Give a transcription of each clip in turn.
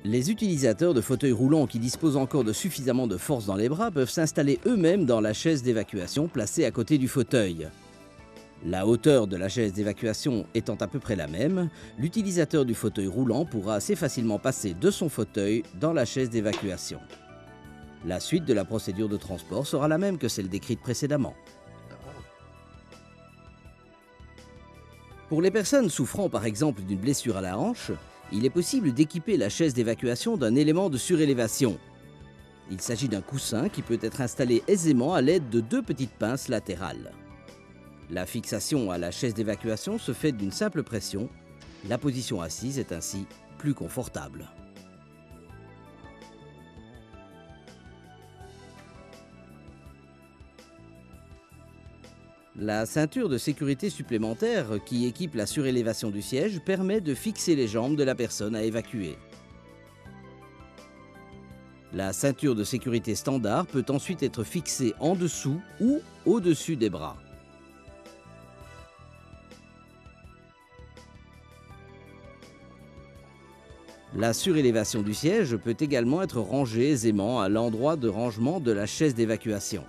Les utilisateurs de fauteuils roulants qui disposent encore de suffisamment de force dans les bras peuvent s'installer eux-mêmes dans la chaise d'évacuation placée à côté du fauteuil. La hauteur de la chaise d'évacuation étant à peu près la même, l'utilisateur du fauteuil roulant pourra assez facilement passer de son fauteuil dans la chaise d'évacuation. La suite de la procédure de transport sera la même que celle décrite précédemment. Pour les personnes souffrant par exemple d'une blessure à la hanche, il est possible d'équiper la chaise d'évacuation d'un élément de surélévation. Il s'agit d'un coussin qui peut être installé aisément à l'aide de deux petites pinces latérales. La fixation à la chaise d'évacuation se fait d'une simple pression. La position assise est ainsi plus confortable. La ceinture de sécurité supplémentaire qui équipe la surélévation du siège permet de fixer les jambes de la personne à évacuer. La ceinture de sécurité standard peut ensuite être fixée en dessous ou au-dessus des bras. La surélévation du siège peut également être rangée aisément à l'endroit de rangement de la chaise d'évacuation.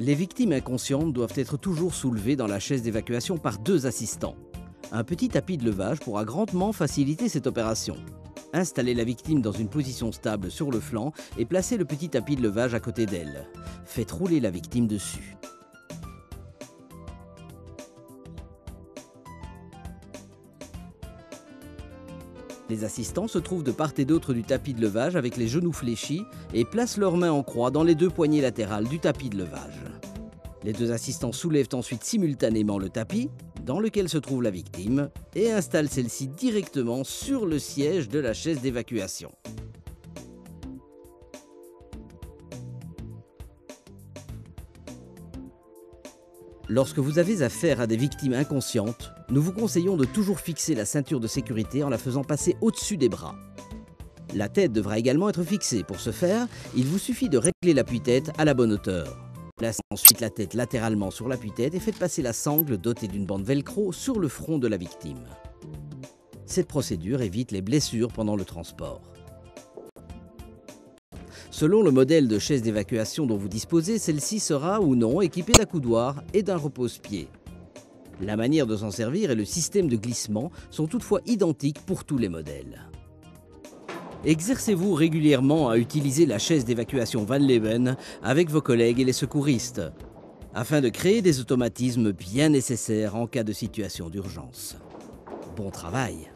Les victimes inconscientes doivent être toujours soulevées dans la chaise d'évacuation par deux assistants. Un petit tapis de levage pourra grandement faciliter cette opération. Installez la victime dans une position stable sur le flanc et placez le petit tapis de levage à côté d'elle. Faites rouler la victime dessus. Les assistants se trouvent de part et d'autre du tapis de levage avec les genoux fléchis et placent leurs mains en croix dans les deux poignées latérales du tapis de levage. Les deux assistants soulèvent ensuite simultanément le tapis dans lequel se trouve la victime et installent celle-ci directement sur le siège de la chaise d'évacuation. Lorsque vous avez affaire à des victimes inconscientes, nous vous conseillons de toujours fixer la ceinture de sécurité en la faisant passer au-dessus des bras. La tête devra également être fixée. Pour ce faire, il vous suffit de régler l'appui-tête à la bonne hauteur. Placez ensuite la tête latéralement sur l'appui-tête et faites passer la sangle dotée d'une bande velcro sur le front de la victime. Cette procédure évite les blessures pendant le transport. Selon le modèle de chaise d'évacuation dont vous disposez, celle-ci sera ou non équipée d'accoudoirs et d'un repose-pied. La manière de s'en servir et le système de glissement sont toutefois identiques pour tous les modèles. Exercez-vous régulièrement à utiliser la chaise d'évacuation Van Leeuwen avec vos collègues et les secouristes, afin de créer des automatismes bien nécessaires en cas de situation d'urgence. Bon travail!